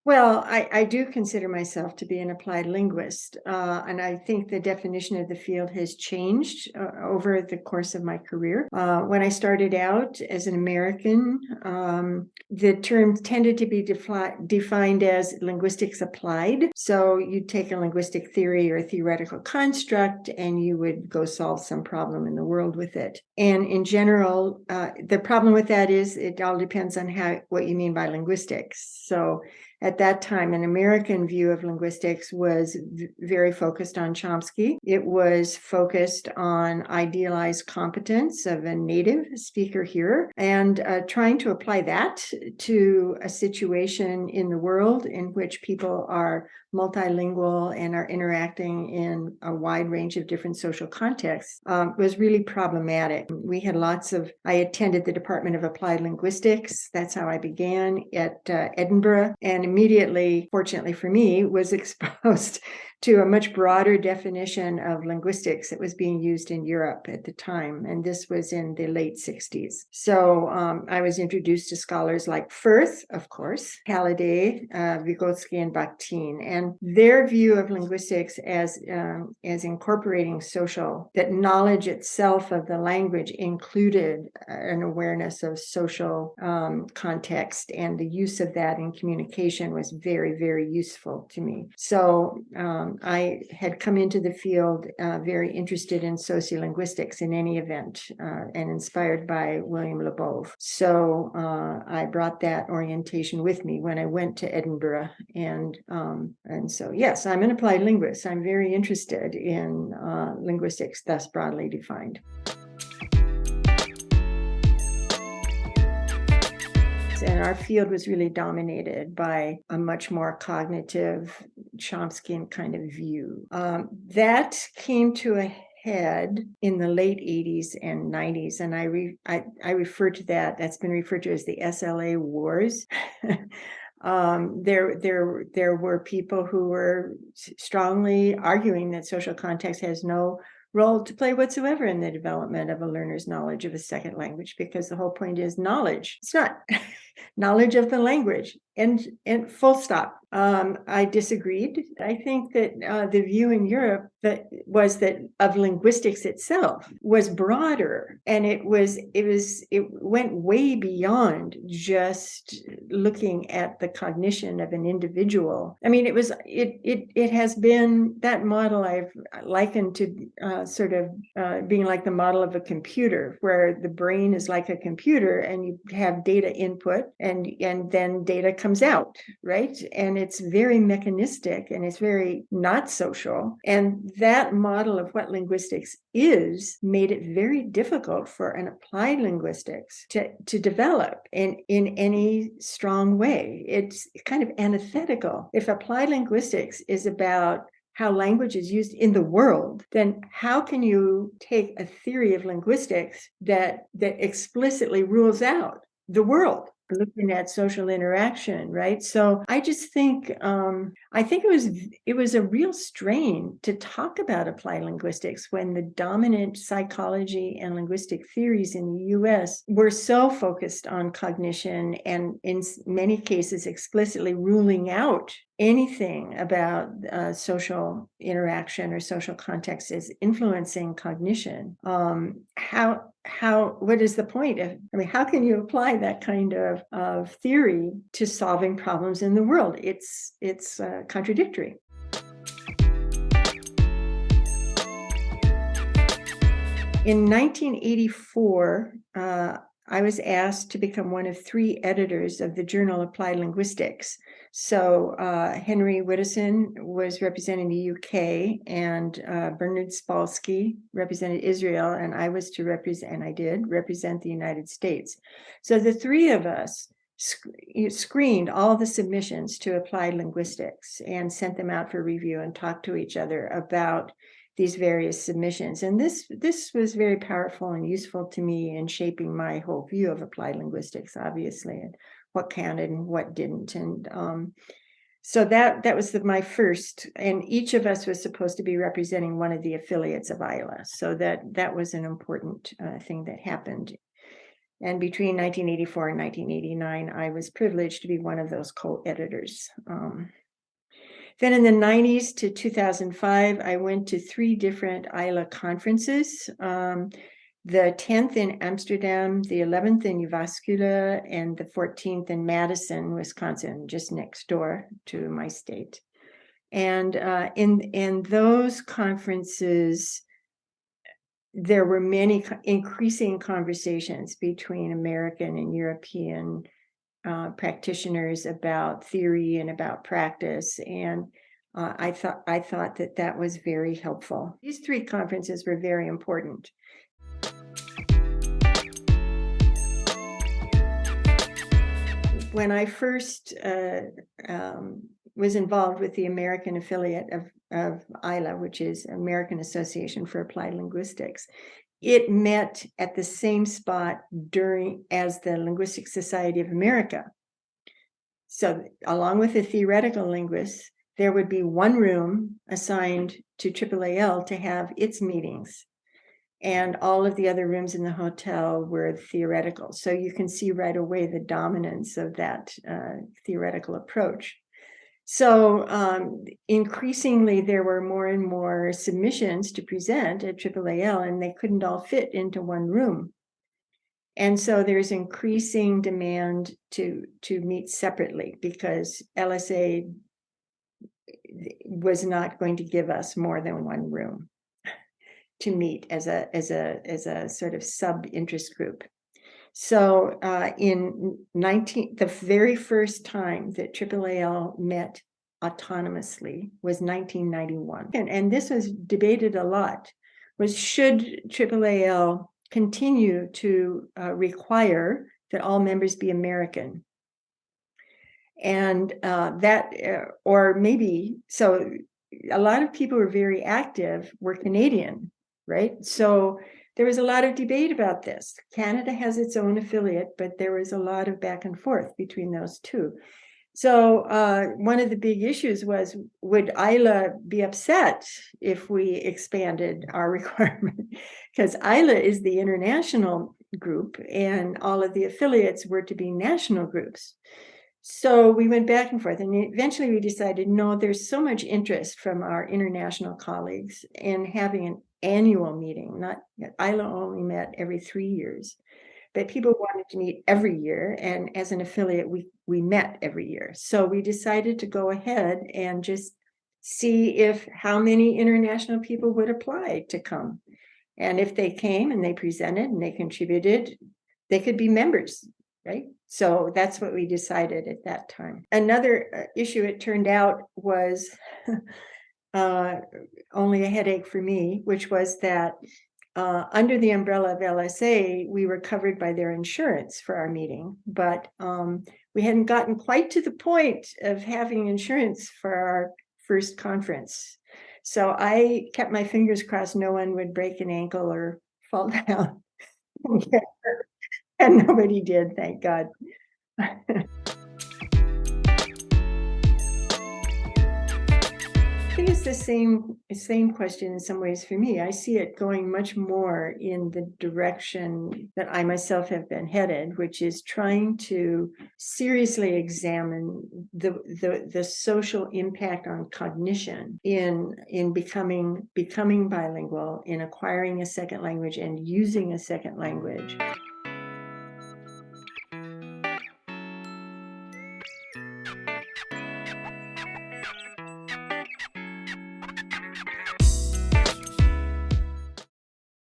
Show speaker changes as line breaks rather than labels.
Well, I do consider myself to be an applied linguist, and I think the definition of the field has changed over the course of my career. When I started out as an American, the term tended to be defined as linguistics applied. So you'd take a linguistic theory or a theoretical construct, and you would go solve some problem in the world with it. And in general, the problem with that is it all depends on what you mean by linguistics. So at that time, an American view of linguistics was very focused on Chomsky. It was focused on idealized competence of a native speaker-hearer and trying to apply that to a situation in the world in which people are multilingual and are interacting in a wide range of different social contexts was really problematic. I attended the Department of Applied Linguistics. That's how I began at Edinburgh, and immediately, fortunately for me, was exposed to a much broader definition of linguistics that was being used in Europe at the time. And this was in the late 60s. So I was introduced to scholars like Firth, of course, Halliday, Vygotsky, and Bakhtin, and their view of linguistics as incorporating that knowledge itself of the language included an awareness of social context, and the use of that in communication was very, very useful to me. So I had come into the field very interested in sociolinguistics in any event, and inspired by William Labov. So I brought that orientation with me when I went to Edinburgh. And so, yes, I'm an applied linguist. I'm very interested in linguistics, thus broadly defined. And our field was really dominated by a much more cognitive Chomskyan kind of view. That came to a head in the late 80s and 90s, and I refer to that's been referred to as the SLA wars. There were people who were strongly arguing that social context has no role to play whatsoever in the development of a learner's knowledge of a second language, because the whole point is knowledge. It's not knowledge of the language, and full stop. I disagreed. I think that the view in Europe was that of linguistics itself was broader, and it went way beyond just looking at the cognition of an individual. I mean, it has been that model I've likened to sort of being like the model of a computer, where the brain is like a computer, and you have data input, and then data comes out, right? And it's very mechanistic, and it's very not social. And that model of what linguistics is made it very difficult for an applied linguistics to develop in any strong way. It's kind of antithetical. If applied linguistics is about how language is used in the world, then how can you take a theory of linguistics that explicitly rules out the world, looking at social interaction, right? So I just think it was a real strain to talk about applied linguistics when the dominant psychology and linguistic theories in the US were so focused on cognition, and in many cases explicitly ruling out anything about social interaction or social context as influencing cognition. What is the point of, how can you apply that kind of theory to solving problems in the world? It's contradictory. In 1984, I was asked to become one of 3 editors of the journal Applied Linguistics. So Henry Widdowson was representing the UK, and Bernard Spolsky represented Israel, and I was to represent the United States. So the 3 of us screened all the submissions to Applied Linguistics and sent them out for review and talked to each other about these various submissions. And this was very powerful and useful to me in shaping my whole view of applied linguistics, obviously, and what counted and what didn't. And so that was my first, and each of us was supposed to be representing one of the affiliates of ILA. So that was an important thing that happened. And between 1984 and 1989, I was privileged to be one of those co-editors. Then in the 90s to 2005, I went to 3 different ILA conferences. The 10th in Amsterdam, the 11th in Jyväskylä, and the 14th in Madison, Wisconsin, just next door to my state. And in those conferences, there were many increasing conversations between American and European practitioners about theory and about practice, and I thought that was very helpful. These 3 conferences were very important. When I first was involved with the American affiliate of ILA, which is American Association for Applied Linguistics, it met at the same spot as the Linguistic Society of America. So along with the theoretical linguists, there would be one room assigned to AAAL to have its meetings. And all of the other rooms in the hotel were theoretical. So you can see right away the dominance of that theoretical approach. So increasingly, there were more and more submissions to present at AAAL, and they couldn't all fit into one room. And so there's increasing demand to meet separately, because LSA was not going to give us more than one room to meet as a sort of sub-interest group. So the very first time that AAAL met autonomously was 1991. And this was debated a lot, was should AAAL continue to require that all members be American? And or maybe, so a lot of people who were very active were Canadian, right? So there was a lot of debate about this. Canada has its own affiliate, but there was a lot of back and forth between those two. So one of the big issues was, would ILA be upset if we expanded our requirement? Because ILA is the international group, and all of the affiliates were to be national groups. So we went back and forth, and eventually we decided, no, there's so much interest from our international colleagues in having an annual meeting. Not ILA only met every 3 years, but people wanted to meet every year, and as an affiliate, we met every year. So we decided to go ahead and just see how many international people would apply to come. And if they came and they presented and they contributed, they could be members, right? So that's what we decided at that time. Another issue, it turned out, was only a headache for me, which was that under the umbrella of LSA, we were covered by their insurance for our meeting, but we hadn't gotten quite to the point of having insurance for our first conference. So I kept my fingers crossed no one would break an ankle or fall down. And nobody did, thank God. I think it's the same question in some ways for me. I see it going much more in the direction that I myself have been headed, which is trying to seriously examine the social impact on cognition in becoming bilingual, in acquiring a second language and using a second language.